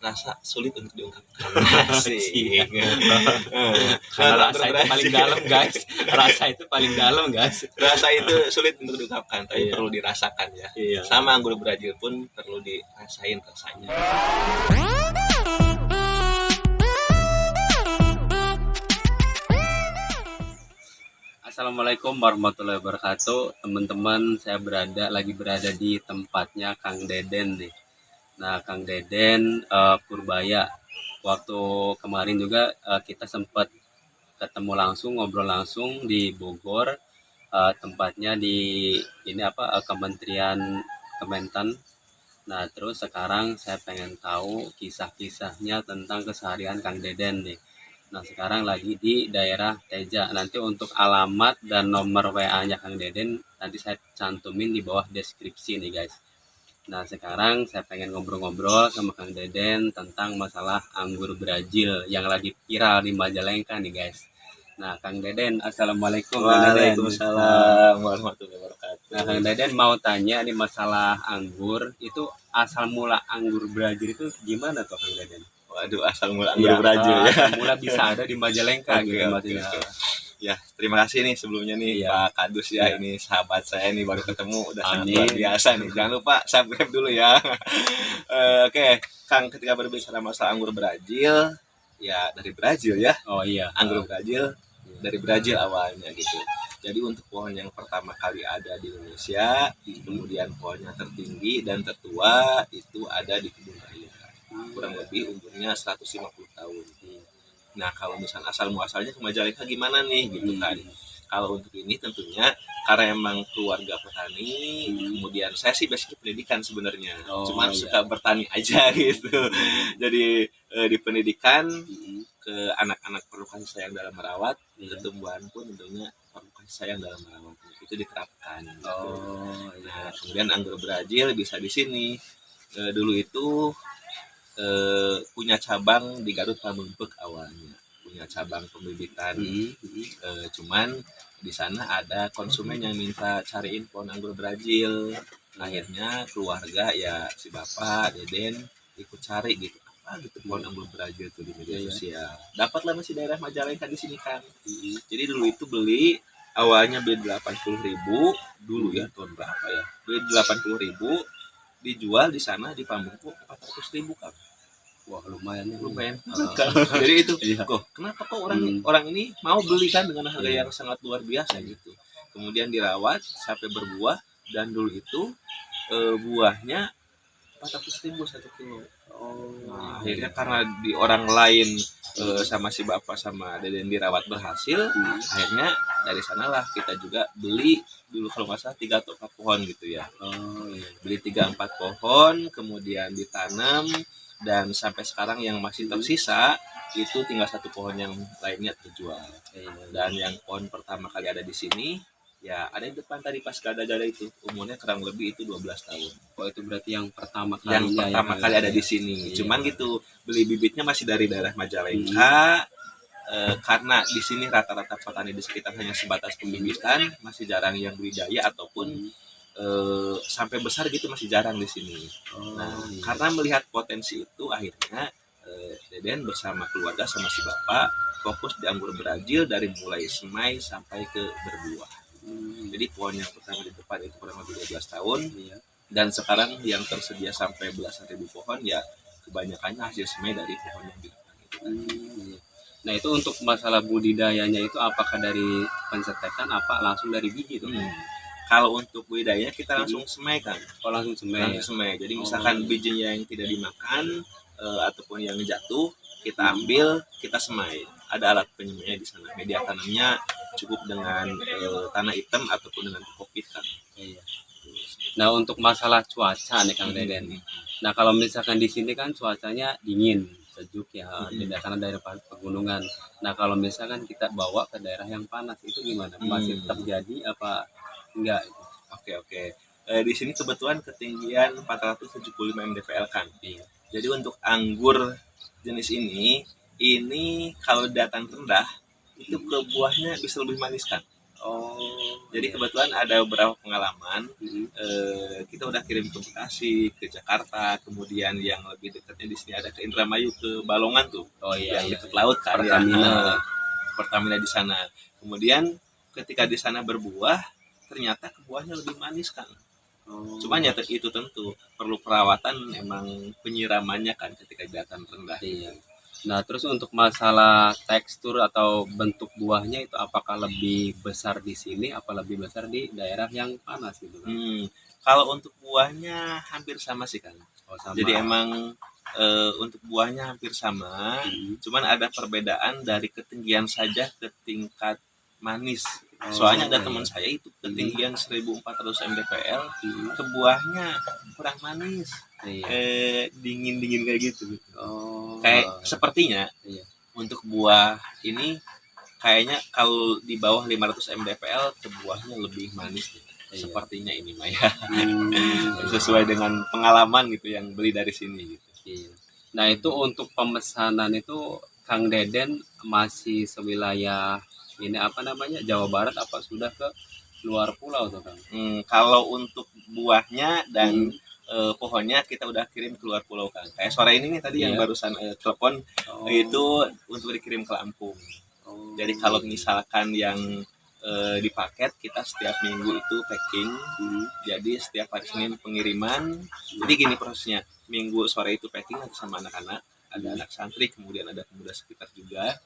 rasa sulit untuk diungkapkan. Asik. Karena rasa itu paling dalam guys. Rasa itu paling dalam guys. Rasa itu sulit untuk diungkapkan, tapi Iya. perlu dirasakan ya. Iya. Sama anggur Brazil pun perlu dirasain rasanya. Assalamualaikum warahmatullahi wabarakatuh. Teman-teman, saya lagi berada di tempatnya Kang Deden nih. Nah, Kang Deden Purbaya. Waktu kemarin juga kita sempat ketemu langsung, ngobrol langsung di Bogor. Tempatnya di Kementerian Kementan. Nah, terus sekarang saya pengen tahu kisah-kisahnya tentang keseharian Kang Deden nih. Nah, sekarang lagi di daerah Teja. Nanti untuk alamat dan nomor WA-nya Kang Deden nanti saya cantumin di bawah deskripsi nih guys. Nah, sekarang saya pengen ngobrol-ngobrol sama Kang Deden tentang masalah anggur Brazil yang lagi viral di Majalengka nih guys. Nah, Kang Deden, assalamualaikum. Waalaikumsalam warahmatullahi wabarakatuh. Nah, Kang Deden mau tanya nih masalah anggur, itu asal mula anggur Brazil itu gimana tuh Kang Deden? Waduh, asal mula anggur Brazil ya. Asal mula bisa ada di Majalengka gitu maksudnya. Ya, terima kasih nih sebelumnya nih Iya. Pak Kadus ya. Iya. Ini sahabat saya nih, baru ketemu, udah sangat Amin. luar biasa nih. Jangan lupa subscribe dulu ya. Oke, Kang, ketika berbicara masalah anggur Brazil, ya dari Brazil ya. Oh iya. Anggur Brazil dari Brazil awalnya gitu. Jadi untuk pohon yang pertama kali ada di Indonesia, kemudian pohonnya tertinggi dan tertua itu ada di Kebun Raya. Kurang lebih umurnya 150 tahun. Nah, kalau misalnya asal muasalnya ke Majalengka gimana nih gitu kan. Kalau untuk ini tentunya karena emang keluarga petani, kemudian saya sih basic pendidikan sebenarnya. Cuman suka bertani aja gitu. Jadi di pendidikan ke anak-anak perlu kasih sayang dalam merawat, tumbuhan pun tentunya perlu kasih sayang dalam merawat. Itu diterapkan. Nah, kemudian anggur Brazil bisa di sini. Dulu itu punya cabang di Garut Pamumpek awalnya, punya cabang pembibitan. Cuman di sana ada konsumen yang minta cariin pohon anggur Brazil. Akhirnya keluarga ya si bapak Deden ikut cari gitu, apa gitu pohon anggur Brazil tuh di media sosial. Dapatlah masih daerah Majalengka di sini kan. Jadi dulu itu beli awalnya beli 80.000 dulu ya, tahun berapa ya, beli 80.000, dijual di sana di Pamumpuk 400.000 kan. Wah, lumayan. Jadi itu kok kenapa kok orang ini mau beli kan dengan harga yang sangat luar biasa gitu. Kemudian dirawat sampai berbuah, dan dulu itu buahnya 400.000 1 kilo. Nah, akhirnya karena di orang lain sama si bapak sama Deden dirawat berhasil, akhirnya dari sanalah kita juga beli dulu kalau nggak salah 3 atau 4 pohon gitu ya. Beli 3-4 pohon, kemudian ditanam, dan sampai sekarang yang masih tersisa itu tinggal 1 pohon yang lainnya terjual. Dan yang pohon pertama kali ada di sini ya ada di depan tadi pas gada-gada itu, umurnya kurang lebih itu 12 tahun. Oh, itu berarti yang pertama kali ada di sini. Cuman gitu beli bibitnya masih dari daerah Majalengka. Karena di sini rata-rata petani di sekitar hanya sebatas pembibitan, masih jarang yang budidaya ataupun sampai besar gitu masih jarang di sini. Karena melihat potensi itu, akhirnya Deden bersama keluarga sama si bapak fokus di anggur Brazil dari mulai semai sampai ke berbuah. Jadi pohon yang pertama di depan itu kurang lebih 12 tahun, dan sekarang yang tersedia sampai belasan ribu pohon ya kebanyakannya hasil semai dari pohon yang di depan itu. Nah, itu untuk masalah budidayanya itu apakah dari pencetekan apa langsung dari biji tuh? Kalau untuk budidaya kita langsung semai kan. Langsung semai. Jadi misalkan bijinya yang tidak dimakan ataupun yang jatuh, kita ambil, kita semai. Ada alat penyemainya di sana. Media tanamnya cukup dengan tanah hitam ataupun dengan kokpit kan. Nah, untuk masalah cuaca nih Kang Deden. Nah, kalau misalkan di sini kan cuacanya dingin, sejuk ya, karena daerah pegunungan. Nah, kalau misalkan kita bawa ke daerah yang panas itu gimana? Masih terjadi apa enggak? Oke. Di sini kebetulan ketinggian 475 mdpl kan. Jadi untuk anggur jenis ini kalau dataran rendah itu ke buahnya bisa lebih manis kan. Oh, Jadi iya. kebetulan ada beberapa pengalaman, Mm. kita udah kirim ke Bekasi, ke Jakarta, kemudian yang lebih dekatnya di sini ada ke Indramayu, ke Balongan tuh, Oh iya yang iya, dekat iya. laut kan ya. Pertamina. Pertamina di sana. Kemudian ketika di sana berbuah, ternyata buahnya lebih manis kan. Oh, Cuma ya itu tentu perlu perawatan, emang penyiramannya kan ketika di dataran rendah. iya. Nah, terus untuk masalah tekstur atau bentuk buahnya itu apakah lebih besar di sini apa lebih besar di daerah yang panas gitu kan? Kalau untuk buahnya hampir sama sih kan. Oh, sama. Jadi emang untuk buahnya hampir sama, cuman ada perbedaan dari ketinggian saja ke tingkat manis. Soalnya ada teman saya itu ketinggian 1400 mdpl, ke buahnya kurang manis, Iya. dingin kayak gitu. Oh. Kayak sepertinya Iya. untuk buah ini kayaknya kalau di bawah 500 mdpl ke buahnya lebih manis nih. Iya. Sepertinya ini Maya. Sesuai dengan pengalaman gitu yang beli dari sini gitu. Iya. Nah, itu untuk pemesanan itu Kang Deden masih sewilayah ini apa namanya Jawa Barat apa sudah ke luar pulau tuh Kang? Kalau untuk buahnya dan pohonnya kita udah kirim keluar pulau kan. Kayak sore ini nih tadi yang Iya. barusan telepon Oh. itu untuk dikirim ke Lampung. Oh. Jadi kalau misalkan yang di paket kita setiap minggu itu packing. Jadi setiap hari Senin pengiriman. Jadi gini prosesnya. Minggu sore itu packing sama anak-anak, ada anak santri, kemudian ada pemuda sekitar juga.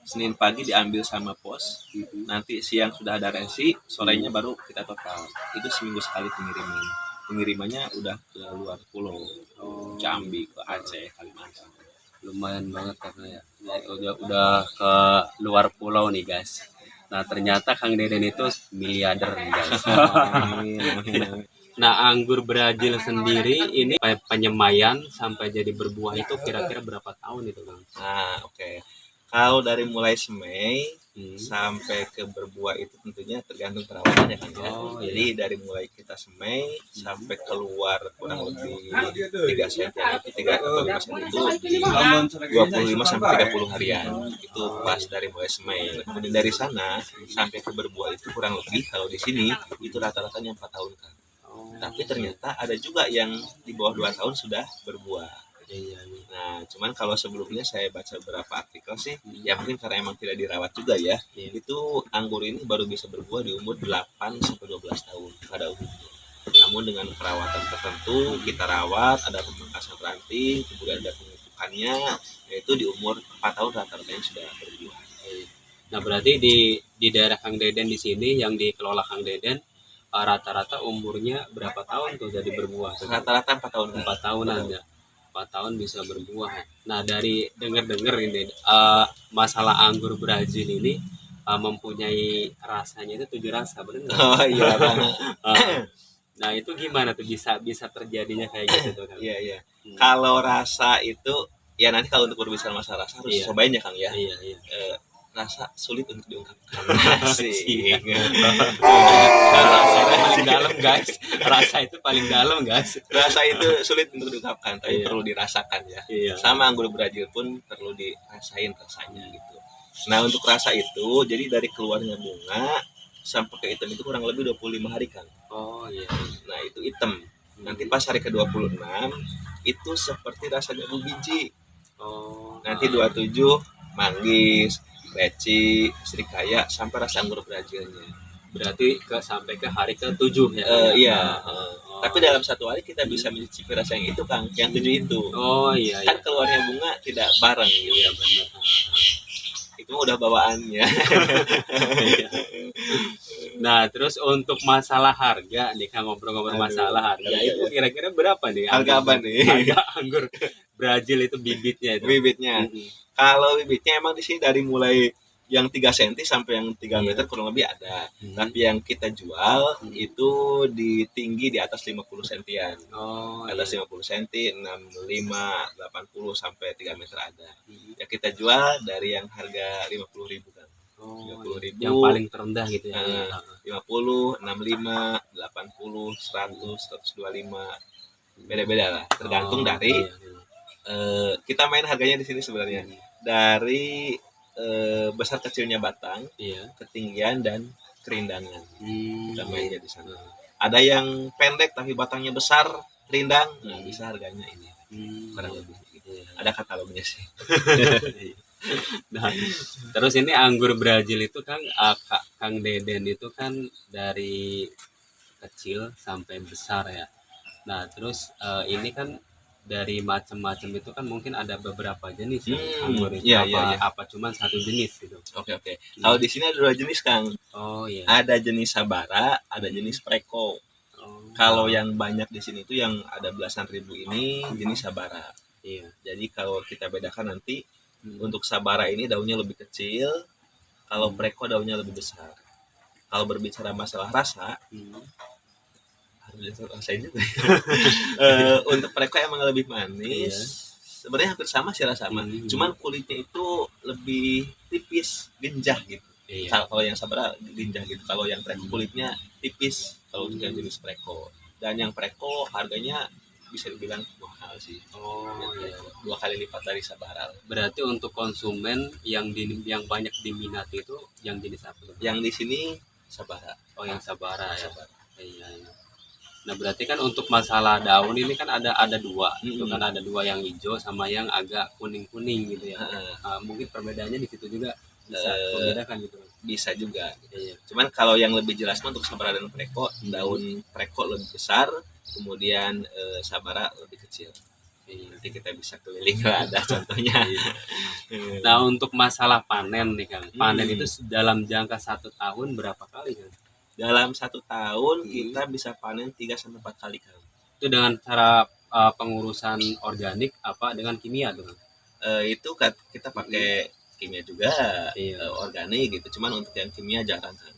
Senin pagi diambil sama pos, nanti siang sudah ada resi, sorenya baru kita total. Itu seminggu sekali pengiriman. Pengirimannya udah ke luar pulau, Jambi, ke Aceh, Kalimantan. Lumayan banget karena ya udah ke luar pulau nih guys. Nah, ternyata Kang Deden itu miliarder nih guys. Nah, anggur Brazil sendiri ini penyemaian sampai jadi berbuah itu kira-kira berapa tahun itu Kang? Nah, oke. Kalau dari mulai semai sampai ke berbuah itu tentunya tergantung perawatannya kan ya. Jadi dari mulai kita semai sampai keluar kurang lebih 3 cm itu 3 atau 5 cm itu di 25 sampai 30 harian. Itu pas dari mulai semai. Kemudian dari sana sampai ke berbuah itu kurang lebih kalau di sini itu rata-ratanya 4 tahun kan. Tapi ternyata ada juga yang di bawah 2 tahun sudah berbuah. Nah, cuman kalau sebelumnya saya baca beberapa artikel sih, ya mungkin karena emang tidak dirawat juga ya. Itu anggur ini baru bisa berbuah di umur 8 sampai 12 tahun pada umumnya. Namun dengan perawatan tertentu, kita rawat, ada pemangkasan ranting, kemudian ada pemupukannya, yaitu di umur 4 tahun rata-ratanya sudah berbuah. Nah, berarti di daerah Kang Deden di sini yang dikelola Kang Deden rata-rata umurnya berapa tahun tuh jadi berbuah? Rata-rata 4 tahun. 4 tahunan ya. 4 tahun bisa berbuah. Nah, dari dengar-dengar ini masalah anggur Brazil ini mempunyai rasanya itu 7 rasa, benar nggak? Oh iya banget. Nah, itu gimana tuh bisa terjadinya kayak gitu tuh Kang? Iya. Kalau rasa itu ya nanti kalau untuk berbicara masalah rasa harus cobain ya Kang ya. Iya. Rasa sulit untuk diungkapkan. Rasa paling dalam guys. Rasa itu paling dalam guys. Rasa itu sulit untuk diungkapkan, tapi perlu dirasakan ya. Sama anggur Brazil pun perlu dirasain rasanya gitu. Nah, untuk rasa itu jadi dari keluarnya bunga sampai ke hitam itu kurang lebih 25 hari kan. Oh iya. Nah, itu hitam. Nanti pas hari ke-26 itu seperti rasa jamu biji. Nanti 27 manggis, leci, serikaya sampai rasa anggur Brazilnya. Berarti sampai ke hari ke-7 ya? Iya. Tapi dalam satu hari kita bisa mencicipi rasa yang itu Kang, yang 7 itu. Oh iya. Kan keluarnya bunga tidak bareng gitu. Iya benar. Itu udah bawaannya. Nah, terus untuk masalah harga nih Kang, ngobrol-ngobrol masalah harga itu kira-kira berapa nih? Harga apa nih? Harga anggur Brazil itu bibitnya itu. Bibitnya. Kalau bibitnya emang di sini dari mulai yang 3 cm sampai yang 3 meter kurang lebih ada. Tapi yang kita jual itu di tinggi di atas 50 cm-an. Atas 50 cm, 65, 80 sampai 3 meter ada. Ya kita jual dari yang harga 50.000 kan. 50.000. Yang paling terendah gitu ya. 50, 65, 80, 100, 125. Beda-beda lah, tergantung dari kita main harganya di sini sebenarnya. Dari besar kecilnya batang, ketinggian dan kerindangan. Kita Hmm. mainnya di sana. Ada yang pendek tapi batangnya besar, rindang, nah bisa harganya ini kurang lebih gitu. Iya. Ada katalognya sih. Nah, terus ini anggur Brazil itu kan Kang Deden itu kan dari kecil sampai besar ya. Nah, terus ini kan dari macam-macam itu kan mungkin ada beberapa jenis ya anggur itu. Iya, iya, iya. Apa cuman satu jenis gitu. Oke, oke. Kalau di sini ada dua jenis, Kang. Oh iya. Ada jenis Sabara, ada jenis Preko. Oh, Kalau yang banyak di sini itu yang ada belasan ribu ini jenis Sabara. iya. Jadi kalau kita bedakan nanti untuk Sabara ini daunnya lebih kecil, kalau Preko daunnya lebih besar. Kalau berbicara masalah rasa, harus rasain juga. Untuk Preko emang lebih manis. Iya. Sebenarnya hampir sama sih rasanya. Cuman kulitnya itu lebih tipis, genjah gitu. Iya. Kalau yang Sabara genjah gitu. Kalau yang Preko kulitnya tipis. Kalau untuk yang jenis Preko. Dan yang Preko harganya bisa dibilang mahal sih. Oh iya. 2 kali lipat dari Sabara. Berarti untuk konsumen yang banyak diminati itu yang jenis apa tuh? Yang di sini Sabara. Oh, yang Sabara ya. Sabara. Iya, iya. Nah, berarti kan untuk masalah daun ini kan ada dua. Itu kan ada dua, yang hijau sama yang agak kuning-kuning gitu ya. Mungkin perbedaannya di situ juga bisa membedakan gitu. Bisa juga. Iya. Cuman kalau yang lebih jelas untuk Sabara dan Preko, daun Preko lebih besar, kemudian Sabara lebih kecil. Nanti kita bisa keliling lah, ada contohnya. Nah, untuk masalah panen nih Kang, panen itu dalam jangka 1 tahun berapa kali Kang? Dalam 1 tahun kita bisa panen 3-4 kali, Kang. Itu dengan cara pengurusan organik apa dengan kimia tuh Kang? Itu kita pakai kimia juga, organik gitu. Cuman untuk yang kimia jarang kan.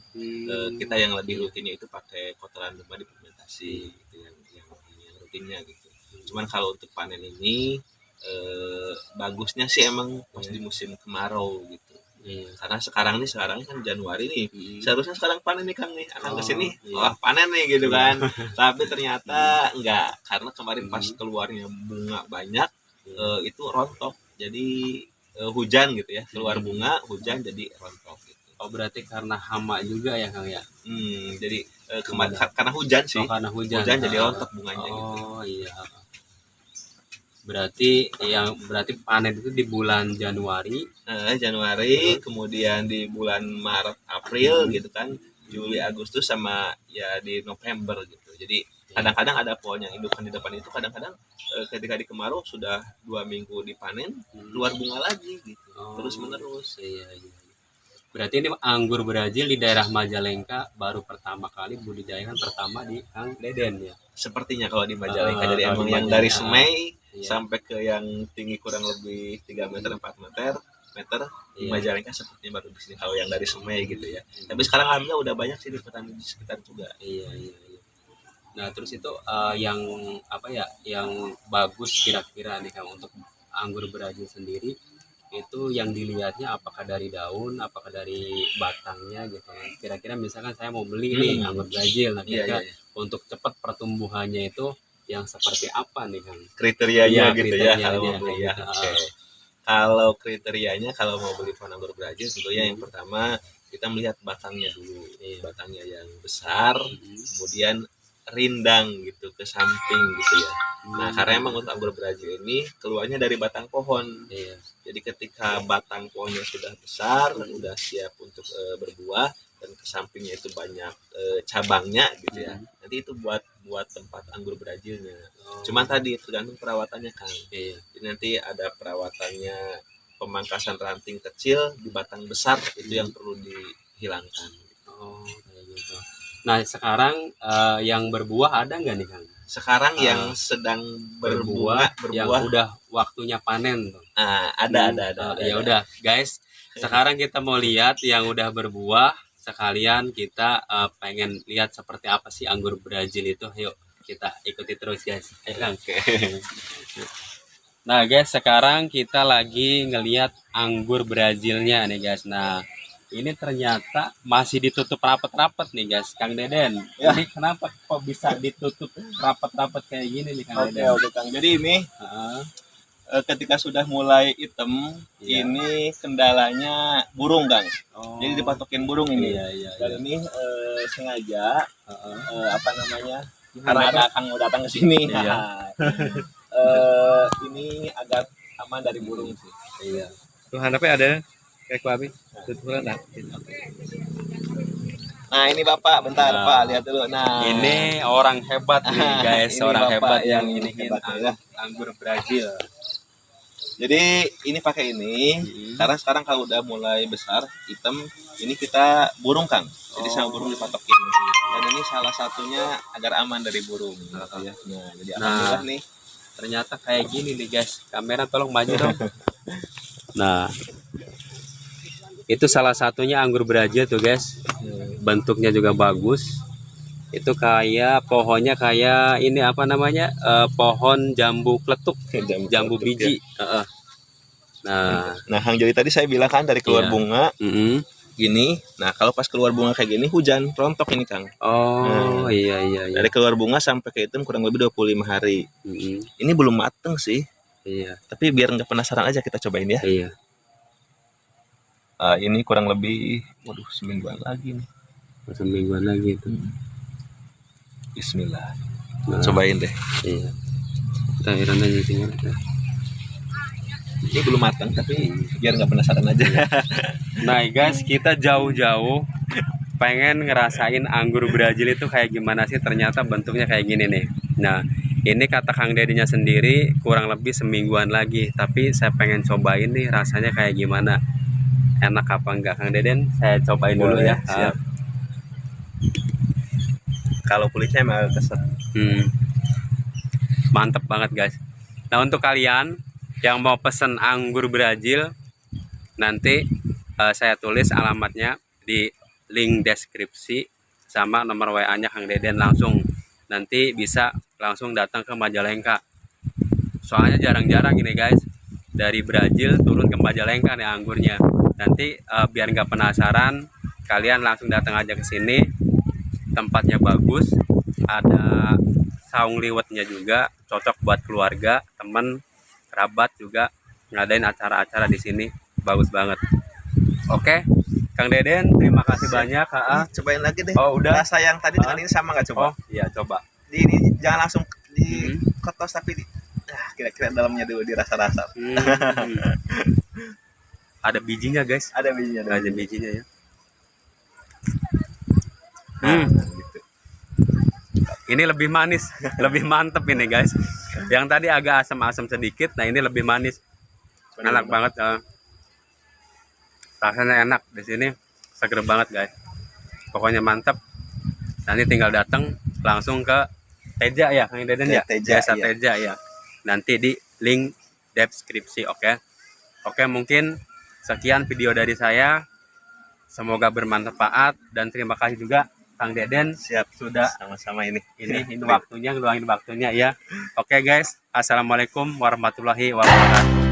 Kita yang lebih rutinnya itu pakai kotoran domba difermentasi gitu, yang rutinnya gitu. Cuman kalau untuk panen ini bagusnya sih emang pas di musim kemarau gitu. Karena sekarang kan Januari nih, seharusnya sekarang panen nih Kang nih, akan kesini wah panen nih gitu kan. Tapi ternyata enggak, karena kemarin pas keluarnya bunga banyak itu rontok, jadi hujan gitu ya, keluar bunga hujan jadi rontok gitu. Oh, berarti karena hama juga ya Kang ya? Jadi karena hujan sih. Karena hujan jadi rontok bunganya gitu. Oh iya. Berarti panen itu di bulan Januari, kemudian di bulan Maret, April gitu kan, Juli, Agustus, sama ya di November gitu. Jadi kadang-kadang ada pohon yang indukan di depan itu, kadang-kadang ketika di kemarau sudah 2 minggu dipanen, keluar bunga lagi gitu, terus menerus. Iya. Berarti ini anggur Brazil di daerah Majalengka baru pertama kali budidayakan pertama di Kang Deden ya. Sepertinya kalau di Majalengka, jadi emang yang dari Semai sampai ke yang tinggi kurang lebih 3 meter 4 meter di Majalengka sepertinya baru di sini kalau yang dari Semai gitu ya. Tapi sekarang alhamdulillah udah banyak sih di petani di sekitar juga. Iya. Nah, terus itu yang apa ya, yang bagus kira-kira nih Kang untuk anggur Brazil sendiri itu yang dilihatnya apakah dari daun, apakah dari batangnya gitu. Kira-kira misalkan saya mau beli nih anggur Brazil, nah kira-kira untuk cepat pertumbuhannya itu yang seperti apa nih Kang? Kriterianya gitu ya kalau mau beli ya. Kalau kriterianya kalau mau beli pohon anggur Brazil tentunya yang pertama kita melihat batangnya dulu. Batangnya yang besar, kemudian rindang gitu ke samping gitu ya. Nah, karena emang untuk anggur Brazil ini keluarnya dari batang pohon. Jadi ketika batang pohonnya sudah besar, udah siap untuk berbuah, dan ke sampingnya itu banyak cabangnya gitu ya. Nanti itu buat tempat anggur Brazilnya. Cuman tadi tergantung perawatannya Kang. Jadi nanti ada perawatannya, pemangkasan ranting kecil di batang besar itu yang perlu dihilangkan. Oh, kayak gitu. Nah, sekarang yang berbuah ada nggak nih Kang? Sekarang yang sedang berbuah yang udah waktunya panen tuh. Ada. Ya udah, guys. Sekarang kita mau lihat yang udah berbuah. Sekalian kita pengen lihat seperti apa sih anggur Brazil itu. Yuk, kita ikuti terus guys. Ayo Kang. Nah guys, sekarang kita lagi ngelihat anggur Brazilnya nih guys. Nah, ini ternyata masih ditutup rapat-rapat nih guys, Kang Deden. Ini kenapa kok bisa ditutup rapat-rapat kayak gini nih Kang Deden? Oke Kang. Jadi ini ketika sudah mulai hitam, Iya. ini kendalanya burung, Kang. Oh. Jadi dipatokin burung ini. Iya. Dan ini sengaja Heeh. apa namanya? Karena ada Kang mau datang ke sini. Iya. Ini agar aman dari burung sih. Iya. Tuh handapnya ada kayak kuabi. Nah, ini Bapak, bentar Nah. Pak, lihat dulu. Nah, Ini orang hebat nih guys, Ini orang Bapak hebat yang yang ini hebat ya. anggur Brazil. Jadi ini pakai ini karena sekarang kalau udah mulai besar hitam, ini kita burung, Kang. Jadi sama burung dipatokin. Dan ini salah satunya agar aman dari burung. Ya. Nah, jadi alhamdulillah nih. Ternyata kayak gini nih guys. Kamera tolong maju dong. Nah, itu salah satunya anggur Brazil tuh guys. Bentuknya juga bagus. Itu kayak pohonnya kayak ini apa namanya? Pohon jambu kletuk, jambu biji. Heeh. Nah, Hang Jody tadi saya bilang kan dari keluar Iya. bunga mm-mm. gini. Nah, kalau pas keluar bunga kayak gini hujan, rontok ini, Kang. Oh iya. Dari keluar bunga sampai ke hitam kurang lebih 25 hari. Mm-mm. Ini belum mateng sih, Iya. tapi biar nggak penasaran aja kita cobain ya. Iya. Ini kurang lebih, waduh, semingguan lagi nih. Semingguan lagi itu. Bismillah. Nah, Cobain deh. iya. Cairan aja tinggal. Ini belum matang, tapi biar nggak penasaran aja. Nah guys, kita jauh-jauh pengen ngerasain anggur Brazil itu kayak gimana sih. Ternyata bentuknya kayak gini nih. Nah, ini kata Kang Dedinya sendiri kurang lebih semingguan lagi. Tapi saya pengen cobain nih rasanya kayak gimana. Enak apa enggak, Kang Deden? Saya cobain dulu Boleh, ya. siap. Kalau kulitnya emang agak keset. Mantep banget guys. Nah, untuk kalian yang mau pesen anggur Brazil, nanti saya tulis alamatnya di link deskripsi sama nomor WA-nya Kang Deden, langsung nanti bisa langsung datang ke Majalengka. Soalnya jarang-jarang ini guys, dari Brazil turun ke Majalengka nih anggurnya. Nanti biar nggak penasaran, kalian langsung datang aja ke sini. Tempatnya bagus, ada saung liwetnya juga, cocok buat keluarga, temen, kerabat juga ngadain acara-acara di sini, bagus banget. Oke, Kang Deden, terima kasih banyak. Cobain lagi deh. Oh udah. Rasa yang tadi dengan ini sama nggak, coba? Oh iya, coba. Ini jangan langsung di kotos, tapi kira-kira dalamnya dulu dirasa-rasa. Ada bijinya guys. Ada bijinya. Ada bijinya ya. Gitu. Ini lebih manis, lebih mantep ini guys. Yang tadi agak asam-asam sedikit, nah ini lebih manis. Enak banget. Rasanya enak di sini, seger banget guys. Pokoknya mantep. Nanti tinggal datang langsung ke Teja ya, Kang Deden ya. Teja, Jasa iya. Teja ya. Nanti di link deskripsi, oke. Oke, mungkin sekian video dari saya. Semoga bermanfaat dan terima kasih juga Kang Deden. Siap, sudah sama-sama ini. Ini waktunya, ngeluangin waktunya ya. Oke guys, assalamualaikum warahmatullahi wabarakatuh.